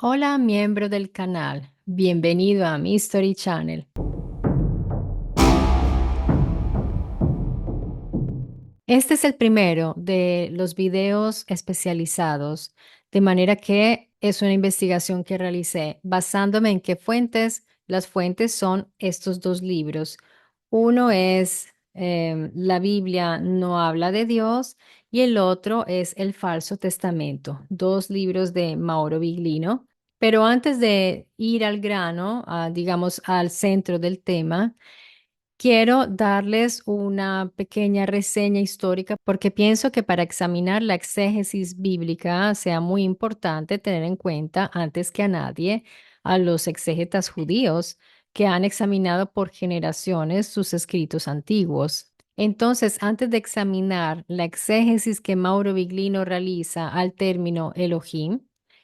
Hola, miembro del canal. Bienvenido a mi Story Channel. Este es el primero de los videos especializados, de manera que es una investigación que realicé basándome en qué fuentes. Las fuentes son estos dos libros. Uno es La Biblia no habla de Dios y el otro es El Falso Testamento, dos libros de Mauro Biglino. Pero antes de ir al grano, digamos al centro del tema, quiero darles una pequeña reseña histórica porque pienso que para examinar la exégesis bíblica sea muy importante tener en cuenta antes que a nadie a los exégetas judíos que han examinado por generaciones sus escritos antiguos. Entonces, antes de examinar la exégesis que Mauro Biglino realiza al término Elohim,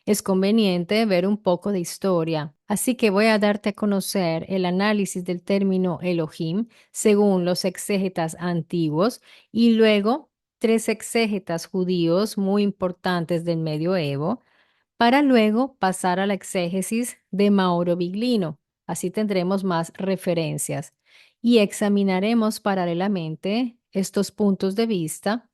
es conveniente ver un poco de historia. Así que voy a darte a conocer el análisis del término Elohim según los exégetas antiguos y luego tres exégetas judíos muy importantes del medioevo, para luego pasar a la exégesis de Mauro Biglino. Así tendremos más referencias y examinaremos paralelamente estos puntos de vista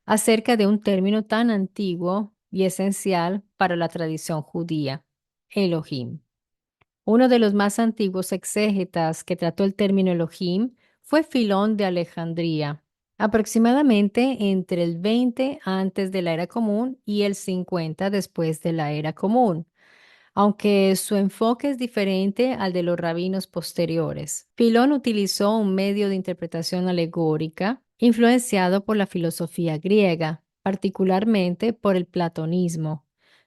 acerca de un término tan antiguo y esencial para la tradición judía, Elohim. Uno de los más antiguos exégetas que trató el término Elohim fue Filón de Alejandría, aproximadamente entre el 20 antes de la era común y el 50 después de la era común, aunque su enfoque es diferente al de los rabinos posteriores. Filón utilizó un medio de interpretación alegórica influenciado por la filosofía griega, particularmente por el platonismo.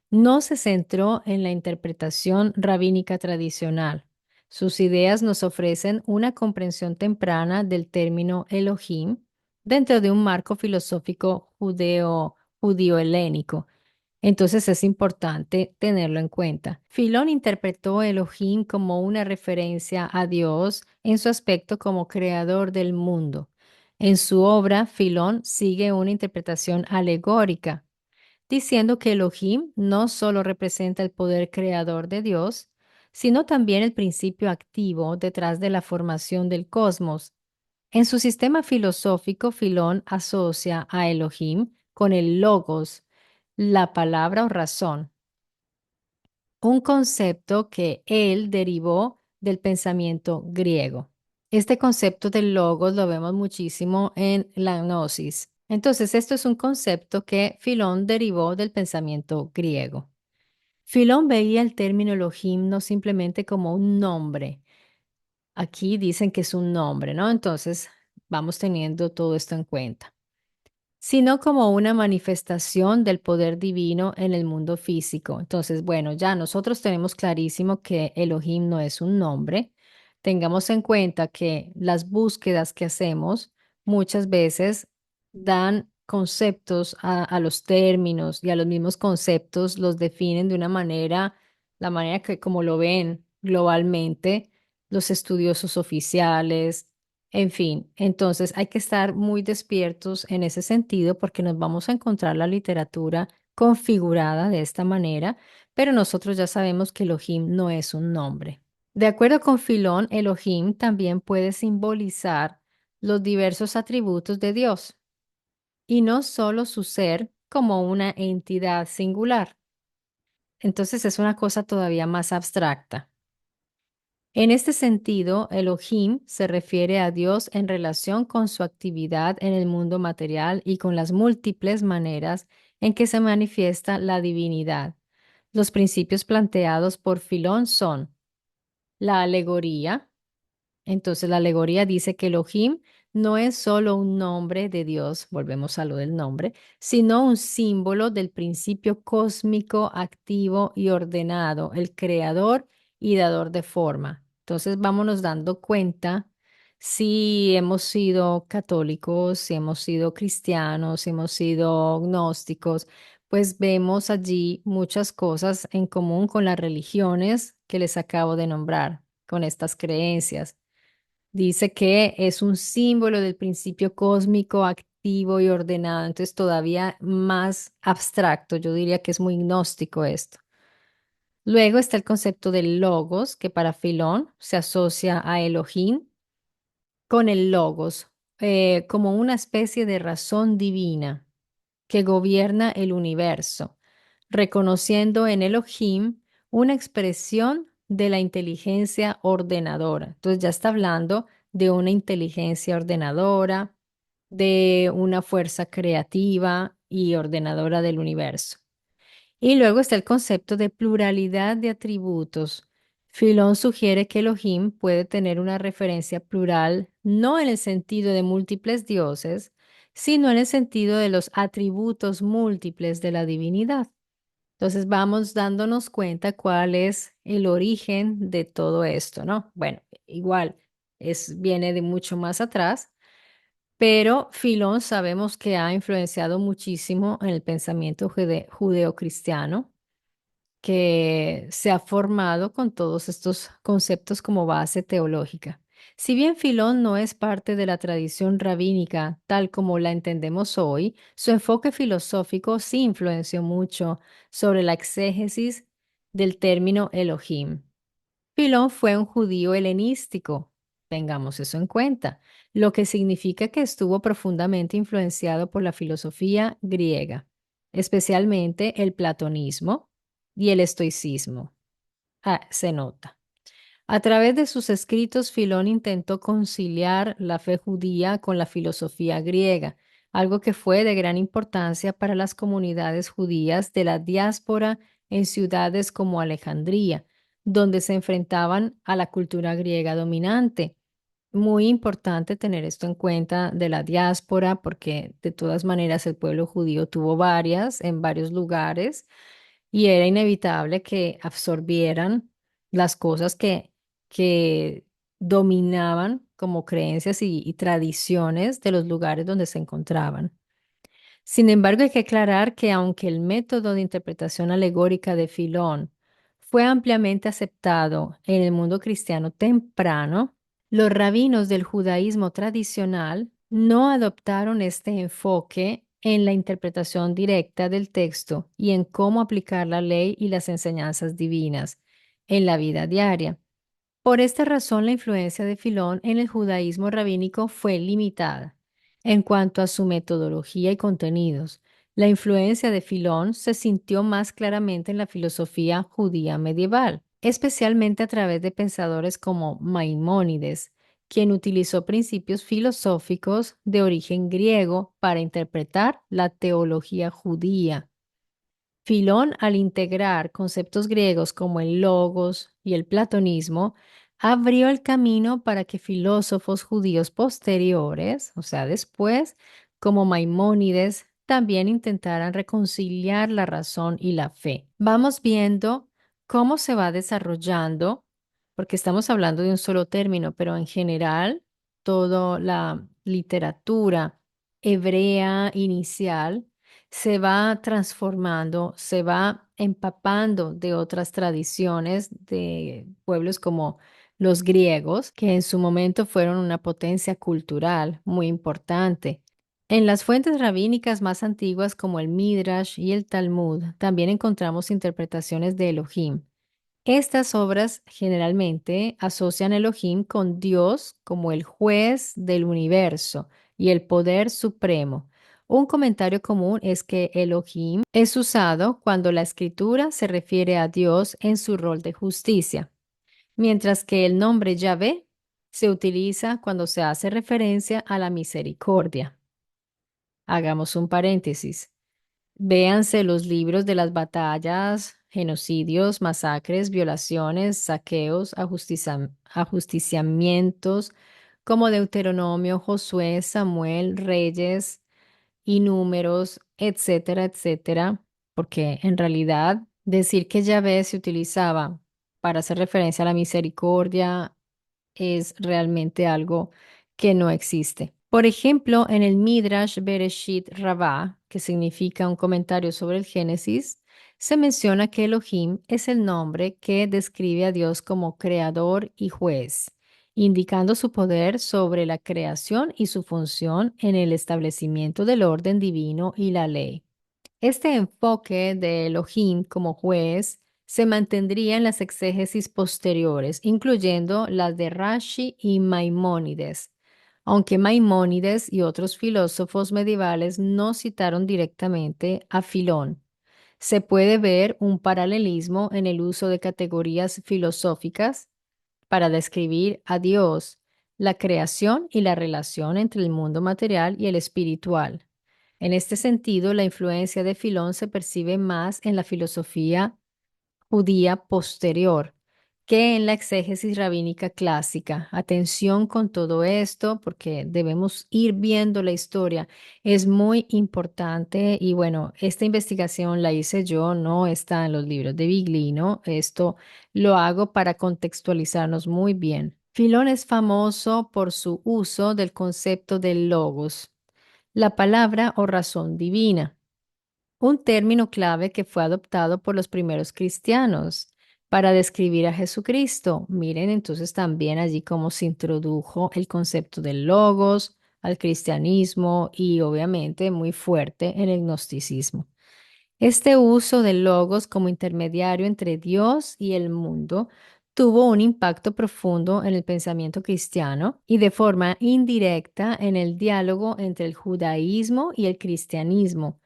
No se centró en la interpretación rabínica tradicional. Sus ideas nos ofrecen una comprensión temprana del término Elohim dentro de un marco filosófico judío-helénico. Entonces es importante tenerlo en cuenta. Filón interpretó Elohim como una referencia a Dios en su aspecto como creador del mundo. En su obra, Filón sigue una interpretación alegórica, diciendo que Elohim no solo representa el poder creador de Dios, sino también el principio activo detrás de la formación del cosmos. En su sistema filosófico, Filón asocia a Elohim con el logos, la palabra o razón, un concepto que él derivó del pensamiento griego. Este concepto del logos lo vemos muchísimo en la gnosis. Entonces, esto es un concepto que Filón derivó del pensamiento griego. Filón veía el término Elohim no simplemente como un nombre. Aquí dicen que es un nombre, ¿no? Entonces, vamos teniendo todo esto en cuenta, sino como una manifestación del poder divino en el mundo físico. Entonces, bueno, ya nosotros tenemos clarísimo que Elohim no es un nombre. Tengamos en cuenta que las búsquedas que hacemos muchas veces dan conceptos a los términos y a los mismos conceptos los definen de una manera, la manera que como lo ven globalmente los estudiosos oficiales, en fin, entonces hay que estar muy despiertos en ese sentido porque nos vamos a encontrar la literatura configurada de esta manera, pero nosotros ya sabemos que Elohim no es un nombre. De acuerdo con Filón, Elohim también puede simbolizar los diversos atributos de Dios y no solo su ser como una entidad singular. Entonces es una cosa todavía más abstracta. En este sentido, Elohim se refiere a Dios en relación con su actividad en el mundo material y con las múltiples maneras en que se manifiesta la divinidad. Los principios planteados por Filón son la alegoría. Entonces, la alegoría dice que Elohim no es solo un nombre de Dios, volvemos a lo del nombre, sino un símbolo del principio cósmico activo y ordenado, el creador y dador de forma. Entonces, vámonos dando cuenta si hemos sido católicos, si hemos sido cristianos, si hemos sido gnósticos, pues vemos allí muchas cosas en común con las religiones que les acabo de nombrar, con estas creencias. Dice que es un símbolo del principio cósmico activo y ordenado, entonces todavía más abstracto. Yo diría que es muy gnóstico esto. Luego está el concepto del logos, que para Filón se asocia a Elohim con el logos, como una especie de razón divina que gobierna el universo, reconociendo en Elohim una expresión de la inteligencia ordenadora. Entonces ya está hablando de una inteligencia ordenadora, de una fuerza creativa y ordenadora del universo. Y luego está el concepto de pluralidad de atributos. Filón sugiere que Elohim puede tener una referencia plural no en el sentido de múltiples dioses, sino en el sentido de los atributos múltiples de la divinidad. Entonces vamos dándonos cuenta cuál es el origen de todo esto, ¿no? Bueno, igual viene de mucho más atrás, pero Filón sabemos que ha influenciado muchísimo en el pensamiento judeocristiano que se ha formado con todos estos conceptos como base teológica. Si bien Filón no es parte de la tradición rabínica tal como la entendemos hoy, su enfoque filosófico sí influenció mucho sobre la exégesis del término Elohim. Filón fue un judío helenístico, tengamos eso en cuenta, lo que significa que estuvo profundamente influenciado por la filosofía griega, especialmente el platonismo y el estoicismo. Ah, se nota. A través de sus escritos, Filón intentó conciliar la fe judía con la filosofía griega, algo que fue de gran importancia para las comunidades judías de la diáspora en ciudades como Alejandría, donde se enfrentaban a la cultura griega dominante. Muy importante tener esto en cuenta de la diáspora, porque de todas maneras el pueblo judío tuvo varias en varios lugares y era inevitable que absorbieran las cosas que dominaban como creencias y tradiciones de los lugares donde se encontraban. Sin embargo, hay que aclarar que aunque el método de interpretación alegórica de Filón fue ampliamente aceptado en el mundo cristiano temprano, los rabinos del judaísmo tradicional no adoptaron este enfoque en la interpretación directa del texto y en cómo aplicar la ley y las enseñanzas divinas en la vida diaria. Por esta razón, la influencia de Filón en el judaísmo rabínico fue limitada. En cuanto a su metodología y contenidos, la influencia de Filón se sintió más claramente en la filosofía judía medieval, especialmente a través de pensadores como Maimónides, quien utilizó principios filosóficos de origen griego para interpretar la teología judía. Filón, al integrar conceptos griegos como el logos y el platonismo, abrió el camino para que filósofos judíos posteriores, o sea, después, como Maimónides, también intentaran reconciliar la razón y la fe. Vamos viendo cómo se va desarrollando, porque estamos hablando de un solo término, pero en general, toda la literatura hebrea inicial se va transformando, se va empapando de otras tradiciones de pueblos como los griegos, que en su momento fueron una potencia cultural muy importante. En las fuentes rabínicas más antiguas como el Midrash y el Talmud, también encontramos interpretaciones de Elohim. Estas obras generalmente asocian a Elohim con Dios como el juez del universo y el poder supremo. Un comentario común es que Elohim es usado cuando la escritura se refiere a Dios en su rol de justicia, mientras que el nombre Yahvé se utiliza cuando se hace referencia a la misericordia. Hagamos un paréntesis. Véanse los libros de las batallas, genocidios, masacres, violaciones, saqueos, ajusticiamientos, como Deuteronomio, Josué, Samuel, Reyes y Números, etcétera, etcétera, porque en realidad decir que Yahvé se utilizaba para hacer referencia a la misericordia es realmente algo que no existe. Por ejemplo, en el Midrash Bereshit Rabbah, que significa un comentario sobre el Génesis, se menciona que Elohim es el nombre que describe a Dios como creador y juez, indicando su poder sobre la creación y su función en el establecimiento del orden divino y la ley. Este enfoque de Elohim como juez se mantendría en las exégesis posteriores, incluyendo las de Rashi y Maimónides, aunque Maimónides y otros filósofos medievales no citaron directamente a Filón. Se puede ver un paralelismo en el uso de categorías filosóficas para describir a Dios, la creación y la relación entre el mundo material y el espiritual. En este sentido, la influencia de Filón se percibe más en la filosofía judía posterior que en la exégesis rabínica clásica. Atención con todo esto porque debemos ir viendo la historia. Es muy importante y bueno, esta investigación la hice yo, no está en los libros de Biglino. Esto lo hago para contextualizarnos muy bien. Filón es famoso por su uso del concepto del logos, la palabra o razón divina, un término clave que fue adoptado por los primeros cristianos para describir a Jesucristo. Miren entonces también allí cómo se introdujo el concepto del logos al cristianismo y obviamente muy fuerte en el gnosticismo. Este uso del logos como intermediario entre Dios y el mundo tuvo un impacto profundo en el pensamiento cristiano y de forma indirecta en el diálogo entre el judaísmo y el cristianismo.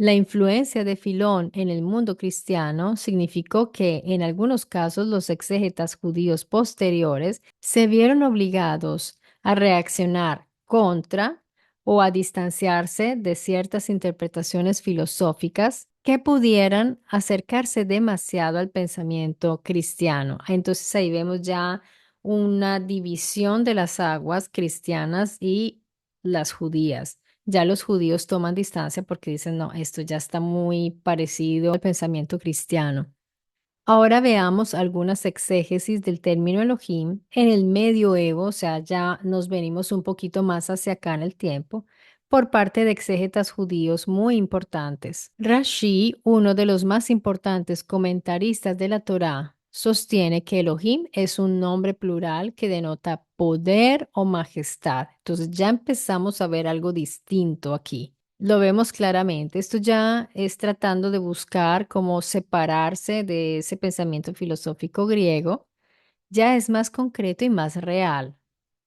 La influencia de Filón en el mundo cristiano significó que, en algunos casos, los exégetas judíos posteriores se vieron obligados a reaccionar contra o a distanciarse de ciertas interpretaciones filosóficas que pudieran acercarse demasiado al pensamiento cristiano. Entonces ahí vemos ya una división de las aguas cristianas y las judías. Ya los judíos toman distancia porque dicen, no, esto ya está muy parecido al pensamiento cristiano. Ahora veamos algunas exégesis del término Elohim en el medioevo, o sea, ya nos venimos un poquito más hacia acá en el tiempo, por parte de exégetas judíos muy importantes. Rashi, uno de los más importantes comentaristas de la Torá, sostiene que Elohim es un nombre plural que denota poder o majestad. Entonces ya empezamos a ver algo distinto aquí. Lo vemos claramente. Esto ya es tratando de buscar cómo separarse de ese pensamiento filosófico griego. Ya es más concreto y más real,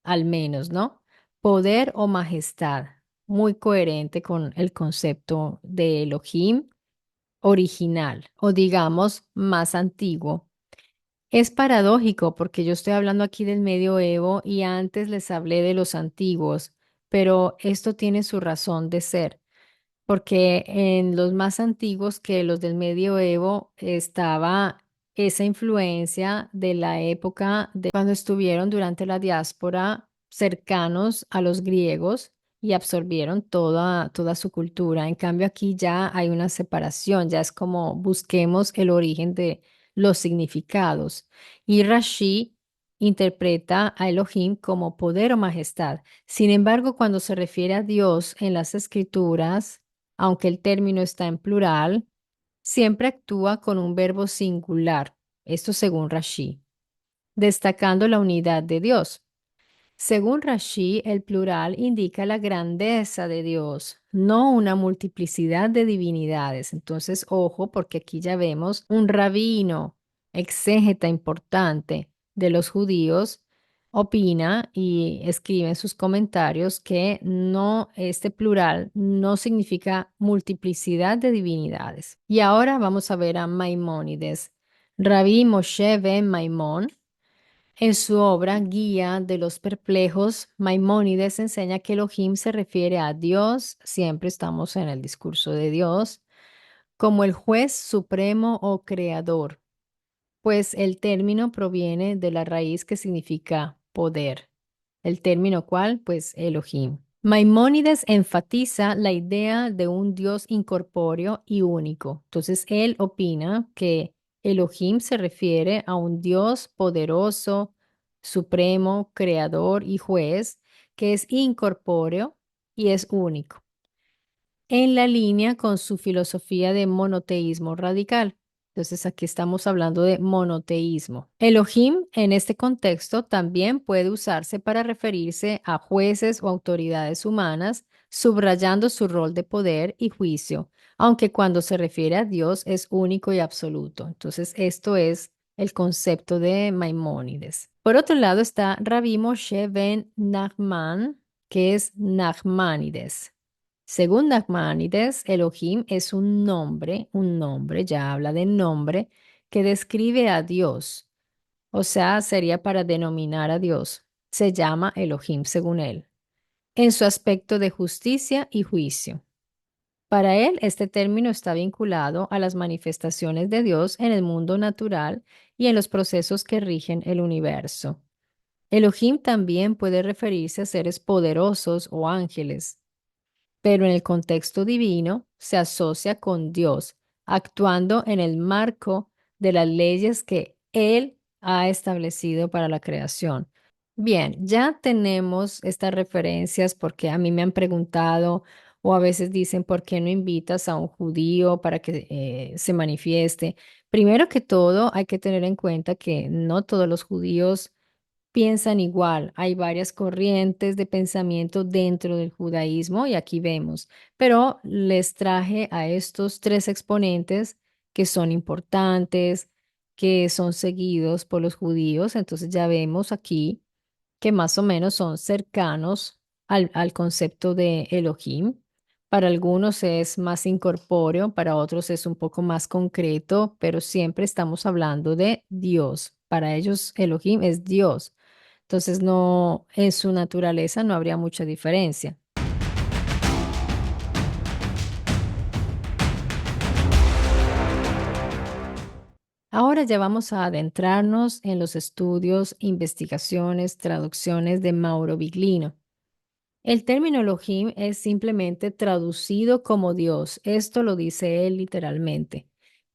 al menos, ¿no? Poder o majestad, muy coherente con el concepto de Elohim original o digamos más antiguo. Es paradójico porque yo estoy hablando aquí del medioevo y antes les hablé de los antiguos, pero esto tiene su razón de ser porque en los más antiguos que los del medioevo estaba esa influencia de la época de cuando estuvieron durante la diáspora cercanos a los griegos y absorbieron toda su cultura. En cambio, aquí ya hay una separación, ya es como busquemos el origen de los significados. Y Rashi interpreta a Elohim como poder o majestad. Sin embargo, cuando se refiere a Dios en las escrituras, aunque el término está en plural, siempre actúa con un verbo singular, esto según Rashi, destacando la unidad de Dios. Según Rashi, el plural indica la grandeza de Dios, no una multiplicidad de divinidades. Entonces, ojo, porque aquí ya vemos un rabino, exégeta importante de los judíos, opina y escribe en sus comentarios que no, este plural no significa multiplicidad de divinidades. Y ahora vamos a ver a Maimónides. Rabí Moshe ben Maimón en su obra Guía de los Perplejos, Maimónides enseña que Elohim se refiere a Dios, siempre estamos en el discurso de Dios, como el juez supremo o creador, pues el término proviene de la raíz que significa poder. El término cual, pues Elohim. Maimónides enfatiza la idea de un Dios incorpóreo y único. Entonces, él opina que Elohim se refiere a un Dios poderoso, supremo, creador y juez, que es incorpóreo y es único, en la línea con su filosofía de monoteísmo radical. Entonces aquí estamos hablando de monoteísmo. Elohim en este contexto también puede usarse para referirse a jueces o autoridades humanas, subrayando su rol de poder y juicio, aunque cuando se refiere a Dios es único y absoluto. Entonces esto es el concepto de Maimónides. Por otro lado está Rabbi Moshe ben Nachman, que es Nachmanides. Según Nachmanides, Elohim es un nombre, ya habla de nombre, que describe a Dios, o sea, sería para denominar a Dios. Se llama Elohim según él, en su aspecto de justicia y juicio. Para él, este término está vinculado a las manifestaciones de Dios en el mundo natural y en los procesos que rigen el universo. Elohim también puede referirse a seres poderosos o ángeles, pero en el contexto divino se asocia con Dios, actuando en el marco de las leyes que Él ha establecido para la creación. Bien, ya tenemos estas referencias porque a mí me han preguntado o a veces dicen, ¿por qué no invitas a un judío para que se manifieste? Primero que todo, hay que tener en cuenta que no todos los judíos piensan igual. Hay varias corrientes de pensamiento dentro del judaísmo y aquí vemos, pero les traje a estos tres exponentes que son importantes, que son seguidos por los judíos. Entonces ya vemos aquí que más o menos son cercanos al concepto de Elohim. Para algunos es más incorpóreo, para otros es un poco más concreto, pero siempre estamos hablando de Dios. Para ellos Elohim es Dios. Entonces no, en su naturaleza no habría mucha diferencia. Ahora ya vamos a adentrarnos en los estudios, investigaciones, traducciones de Mauro Biglino. El término Elohim es simplemente traducido como Dios. Esto lo dice él literalmente.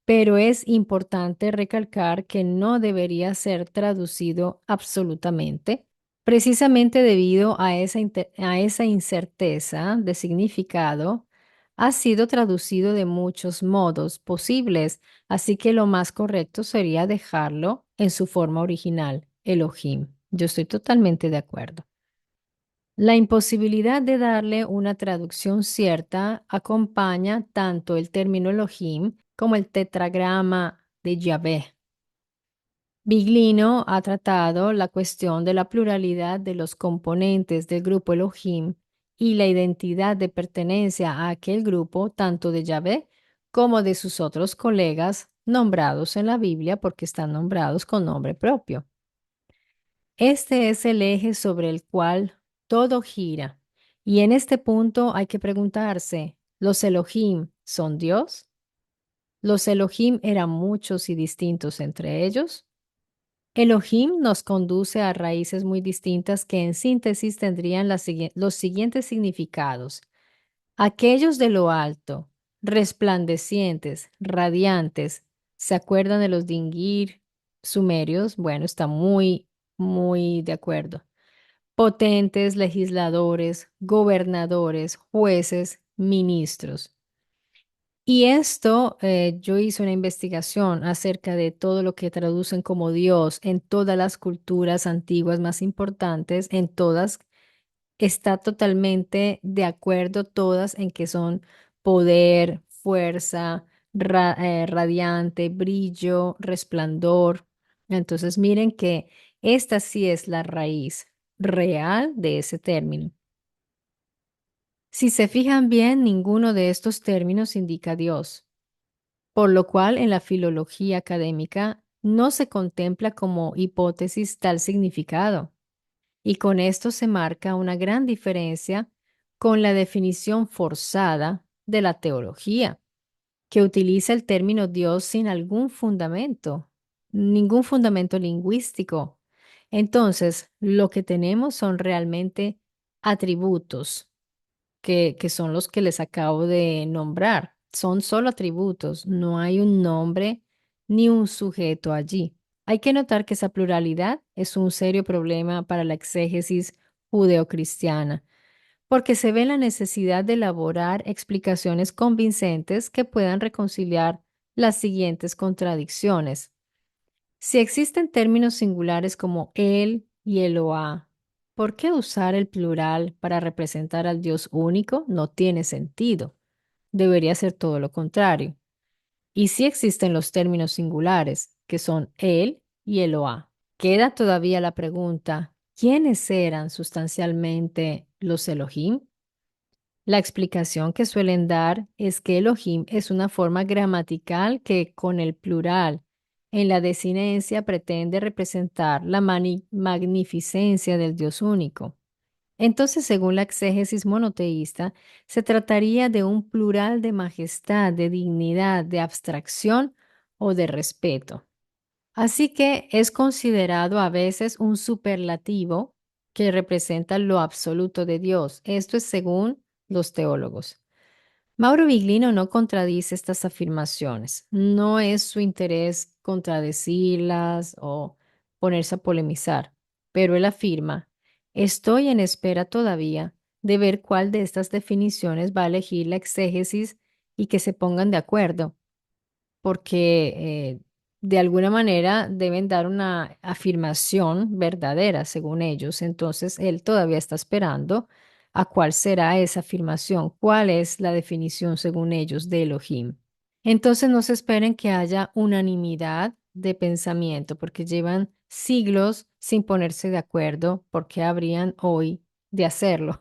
Pero es importante recalcar que no debería ser traducido absolutamente, precisamente debido a a esa incerteza de significado. Ha sido traducido de muchos modos posibles, así que lo más correcto sería dejarlo en su forma original, Elohim. Yo estoy totalmente de acuerdo. La imposibilidad de darle una traducción cierta acompaña tanto el término Elohim como el tetragrama de Yahvé. Biglino ha tratado la cuestión de la pluralidad de los componentes del grupo Elohim y la identidad de pertenencia a aquel grupo tanto de Yahvé como de sus otros colegas nombrados en la Biblia porque están nombrados con nombre propio. Este es el eje sobre el cual todo gira. Y en este punto hay que preguntarse, ¿los Elohim son Dios? ¿Los Elohim eran muchos y distintos entre ellos? Elohim nos conduce a raíces muy distintas que en síntesis tendrían los siguientes significados. Aquellos de lo alto, resplandecientes, radiantes, ¿se acuerdan de los Dingir sumerios? Bueno, está muy de acuerdo. Potentes, legisladores, gobernadores, jueces, ministros. Y esto, yo hice una investigación acerca de todo lo que traducen como Dios en todas las culturas antiguas más importantes, en todas está totalmente de acuerdo todas en que son poder, fuerza, radiante, brillo, resplandor. Entonces miren que esta sí es la raíz real de ese término. Si se fijan bien, ninguno de estos términos indica Dios, por lo cual en la filología académica no se contempla como hipótesis tal significado. Y con esto se marca una gran diferencia con la definición forzada de la teología, que utiliza el término Dios sin algún fundamento, ningún fundamento lingüístico. Entonces, lo que tenemos son realmente atributos, que son los que les acabo de nombrar. Son solo atributos, no hay un nombre ni un sujeto allí. Hay que notar que esa pluralidad es un serio problema para la exégesis judeocristiana, porque se ve la necesidad de elaborar explicaciones convincentes que puedan reconciliar las siguientes contradicciones. Si existen términos singulares como él y Eloá, ¿por qué usar el plural para representar al Dios único? No tiene sentido. Debería ser todo lo contrario. Y si existen los términos singulares, que son él y Eloá. Queda todavía la pregunta, ¿quiénes eran sustancialmente los Elohim? La explicación que suelen dar es que Elohim es una forma gramatical que con el plural en la desinencia pretende representar la magnificencia del Dios único. Entonces, según la exégesis monoteísta, se trataría de un plural de majestad, de dignidad, de abstracción o de respeto. Así que es considerado a veces un superlativo que representa lo absoluto de Dios. Esto es según los teólogos. Mauro Viglino no contradice estas afirmaciones. No es su interés contradecirlas o ponerse a polemizar, pero él afirma, estoy en espera todavía de ver cuál de estas definiciones va a elegir la exégesis y que se pongan de acuerdo porque de alguna manera deben dar una afirmación verdadera, según ellos. Entonces, él todavía está esperando a cuál será esa afirmación, cuál es la definición, según ellos, de Elohim. Entonces, no se esperen que haya unanimidad de pensamiento, porque llevan siglos sin ponerse de acuerdo, porque habrían hoy de hacerlo.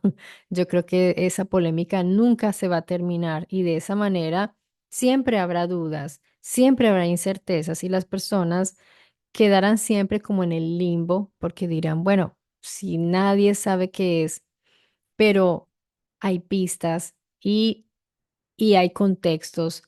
Yo creo que esa polémica nunca se va a terminar y de esa manera siempre habrá dudas, siempre habrá incertezas y las personas quedarán siempre como en el limbo porque dirán, bueno, si nadie sabe qué es, pero hay pistas y hay contextos.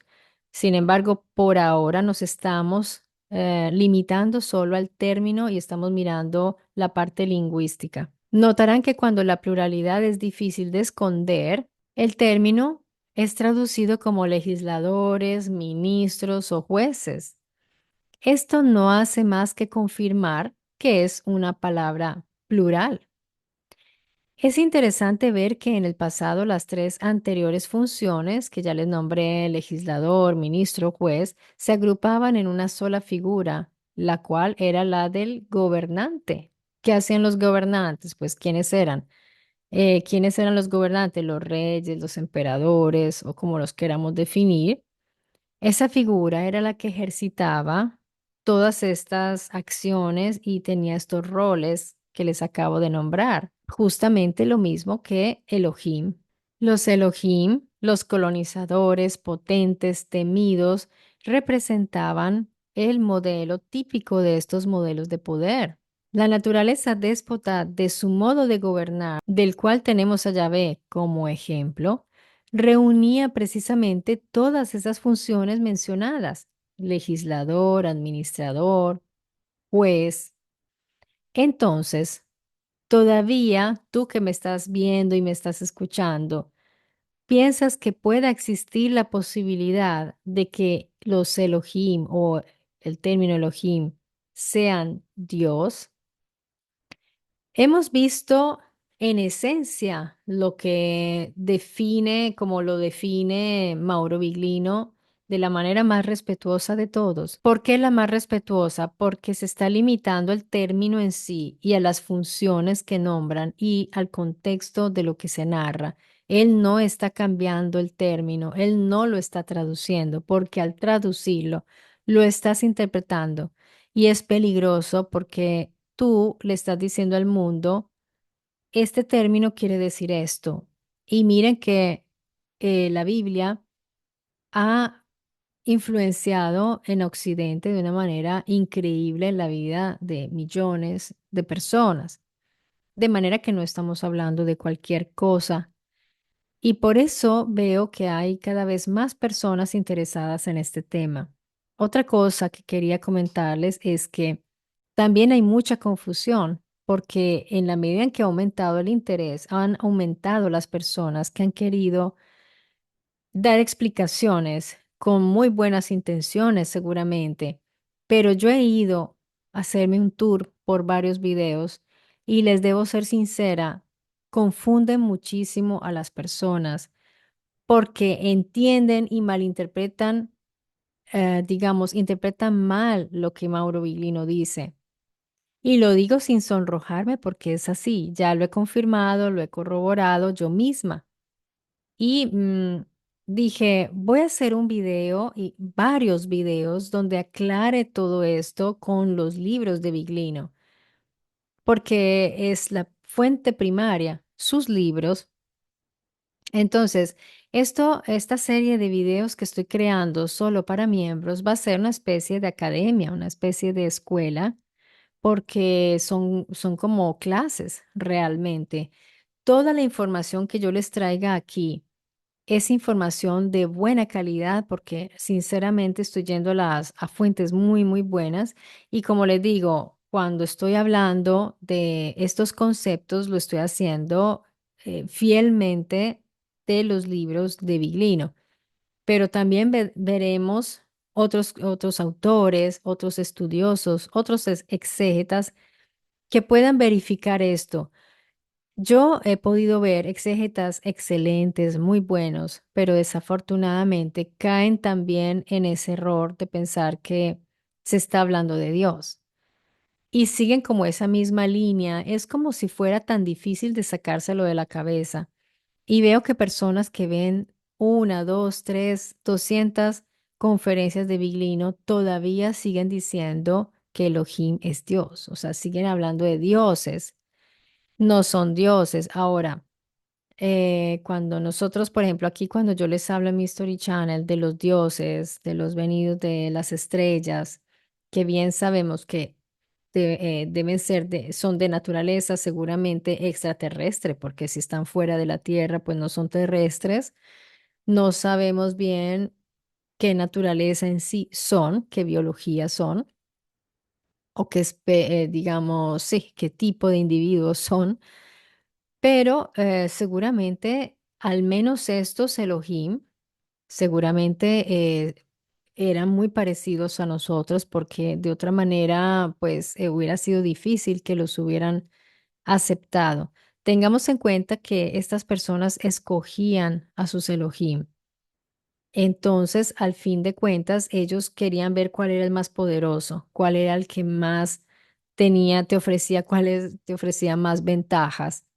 Sin embargo, por ahora nos estamos limitando solo al término y estamos mirando la parte lingüística. Notarán que cuando la pluralidad es difícil de esconder, el término es traducido como legisladores, ministros o jueces. Esto no hace más que confirmar que es una palabra plural. Es interesante ver que en el pasado las tres anteriores funciones, que ya les nombré, legislador, ministro, juez, se agrupaban en una sola figura, la cual era la del gobernante. ¿Qué hacían los gobernantes? Pues, ¿quiénes eran? ¿Quiénes eran los gobernantes? Los reyes, los emperadores o como los queramos definir. Esa figura era la que ejercitaba todas estas acciones y tenía estos roles que les acabo de nombrar. Justamente lo mismo que Elohim. Los Elohim, los colonizadores potentes, temidos, representaban el modelo típico de estos modelos de poder. La naturaleza déspota de su modo de gobernar, del cual tenemos a Yahvé como ejemplo, reunía precisamente todas esas funciones mencionadas, legislador, administrador, juez. Entonces, todavía tú que me estás viendo y me estás escuchando, ¿piensas que pueda existir la posibilidad de que los Elohim o el término Elohim sean Dios? Hemos visto en esencia lo que define, como lo define Mauro Viglino, de la manera más respetuosa de todos. ¿Por qué la más respetuosa? Porque se está limitando el término en sí y a las funciones que nombran y al contexto de lo que se narra. Él no está cambiando el término, él no lo está traduciendo, porque al traducirlo, lo estás interpretando y es peligroso porque tú le estás diciendo al mundo, este término quiere decir esto. Y miren que la Biblia ha influenciado en Occidente de una manera increíble en la vida de millones de personas. De manera que no estamos hablando de cualquier cosa. Y por eso veo que hay cada vez más personas interesadas en este tema. Otra cosa que quería comentarles es que también hay mucha confusión porque en la medida en que ha aumentado el interés, han aumentado las personas que han querido dar explicaciones con muy buenas intenciones seguramente, pero yo he ido a hacerme un tour por varios videos y les debo ser sincera, confunden muchísimo a las personas porque entienden y malinterpretan digamos, interpretan mal lo que Mauro Viglino dice. Y lo digo sin sonrojarme porque es así, ya lo he confirmado, lo he corroborado yo misma. Y dije, voy a hacer un video y varios videos donde aclare todo esto con los libros de Viglino, porque es la fuente primaria, sus libros. Entonces, esta serie de videos que estoy creando solo para miembros va a ser una especie de academia, una especie de escuela, porque son como clases realmente. Toda la información que yo les traiga aquí es información de buena calidad porque sinceramente estoy yendo a fuentes muy, muy buenas y como les digo, cuando estoy hablando de estos conceptos, lo estoy haciendo fielmente de los libros de Viglino, pero también veremos otros autores, otros estudiosos, otros exégetas que puedan verificar esto. Yo he podido ver exégetas excelentes, muy buenos, pero desafortunadamente caen también en ese error de pensar que se está hablando de Dios y siguen como esa misma línea. Es como si fuera tan difícil de sacárselo de la cabeza. Y veo que personas que ven una, dos, tres, 200 conferencias de Biglino todavía siguen diciendo que Elohim es Dios, o sea, siguen hablando de dioses, no son dioses. Ahora, cuando nosotros, por ejemplo, aquí cuando yo les hablo en mi Story Channel de los dioses, de los venidos de las estrellas, que bien sabemos que deben ser son de naturaleza seguramente extraterrestre, porque si están fuera de la Tierra, pues no son terrestres. No sabemos bien qué naturaleza en sí son, qué biología son, o qué, digamos, sí, qué tipo de individuos son. Pero seguramente, al menos estos Elohim, seguramente eran muy parecidos a nosotros porque de otra manera, pues hubiera sido difícil que los hubieran aceptado. Tengamos en cuenta que estas personas escogían a sus Elohim. Entonces, al fin de cuentas, ellos querían ver cuál era el más poderoso, cuál era el que más tenía, te ofrecía, te ofrecía más ventajas,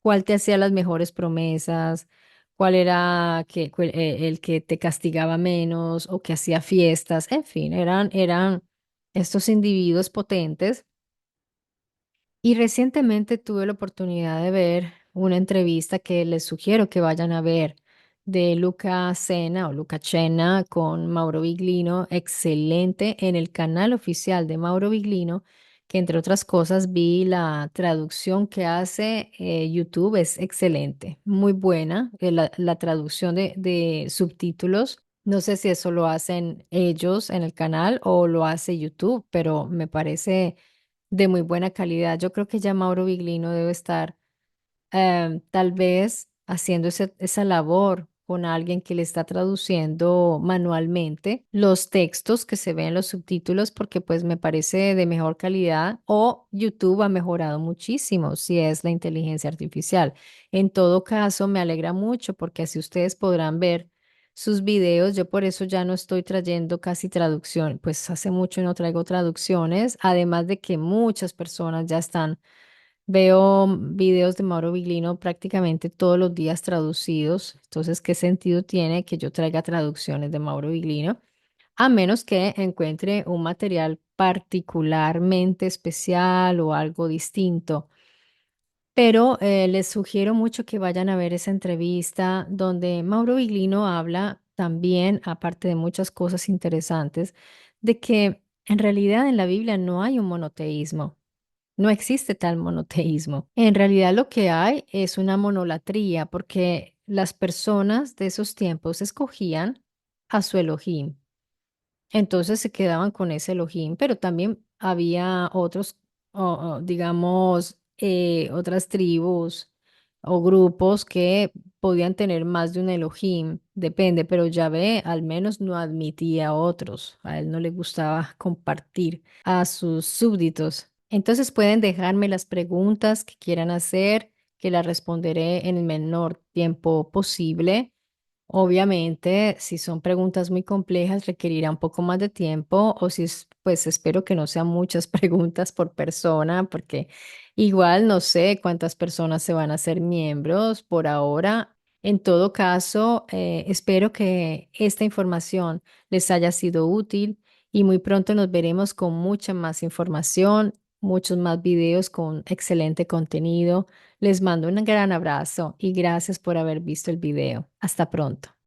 cuál te hacía las mejores promesas, cuál era el que te castigaba menos o que hacía fiestas, en fin, eran estos individuos potentes. Y recientemente tuve la oportunidad de ver una entrevista que les sugiero que vayan a ver de Luca Cena o Luca Cena con Mauro Biglino, excelente en el canal oficial de Mauro Biglino, que entre otras cosas vi la traducción que hace YouTube, es excelente, muy buena, la traducción de subtítulos. No sé si eso lo hacen ellos en el canal o lo hace YouTube, pero me parece de muy buena calidad. Yo creo que ya Mauro Biglino debe estar tal vez haciendo esa labor con alguien que le está traduciendo manualmente los textos que se ven en los subtítulos porque pues me parece de mejor calidad o YouTube ha mejorado muchísimo si es la inteligencia artificial. En todo caso, me alegra mucho porque así ustedes podrán ver sus videos. Yo por eso ya no estoy trayendo casi traducción, pues hace mucho no traigo traducciones, además de que muchas personas ya están. Veo videos de Mauro Biglino prácticamente todos los días traducidos. Entonces, ¿qué sentido tiene que yo traiga traducciones de Mauro Biglino? A menos que encuentre un material particularmente especial o algo distinto. Pero les sugiero mucho que vayan a ver esa entrevista donde Mauro Biglino habla también, aparte de muchas cosas interesantes, de que en realidad en la Biblia no hay un monoteísmo. No existe tal monoteísmo. En realidad lo que hay es una monolatría porque las personas de esos tiempos escogían a su Elohim. Entonces se quedaban con ese Elohim, pero también había otros, digamos, otras tribus o grupos que podían tener más de un Elohim, depende, pero Yahvé al menos no admitía otros, a él no le gustaba compartir a sus súbditos. Entonces pueden dejarme las preguntas que quieran hacer, que las responderé en el menor tiempo posible. Obviamente, si son preguntas muy complejas, requerirá un poco más de tiempo o si, pues espero que no sean muchas preguntas por persona, porque igual no sé cuántas personas se van a hacer miembros por ahora. En todo caso, espero que esta información les haya sido útil y muy pronto nos veremos con mucha más información, muchos más videos con excelente contenido. Les mando un gran abrazo y gracias por haber visto el video. Hasta pronto.